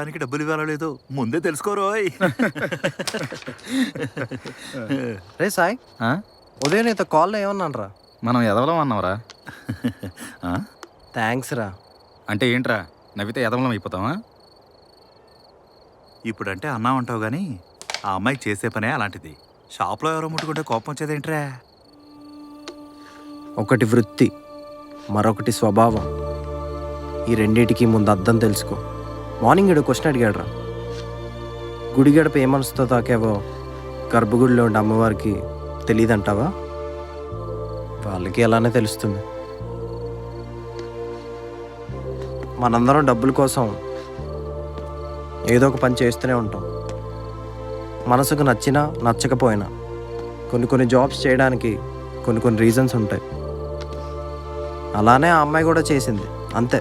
దానికి డబ్బులు ఇవ్వాలో లేదో ముందే తెలుసుకోరోయ్. రే సాయి, ఆ? ఉదయం నీతో కాల్లో ఏమన్నాను రా? మనం ఎదవలం అన్నావురా. ఆ? థ్యాంక్స్ రా. అంటే ఏంట్రా, నవ్వితే ఎదవలం అయిపోతావా? ఇప్పుడంటే అన్నా ఉంటావు గాని ఆ అమ్మాయి చేసే పనే అలాంటిది. షాప్లో ఎవరో ముట్టుకుంటే కోపం వచ్చేదేంట్రా? ఒకటి వృత్తి, మరొకటి స్వభావం. ఈ రెండింటికి ముందు అర్థం తెలుసుకో. మార్నింగ్ ఈడు క్వశ్చన్ అడిగాడు రా, గుడి గడప ఏ మనసుతో తాకావో గర్భగుడిలో ఉండే అమ్మవారికి తెలియదంటావా? వాళ్ళకి అలానే తెలుస్తుంది. మనందరం డబ్బుల కోసం ఏదో ఒక పని చేస్తూనే ఉంటాం. మనసుకు నచ్చినా నచ్చకపోయినా కొన్ని జాబ్స్ చేయడానికి కొన్ని రీజన్స్ ఉంటాయి. అలానే ఆ అమ్మాయి కూడా చేసింది, అంతే.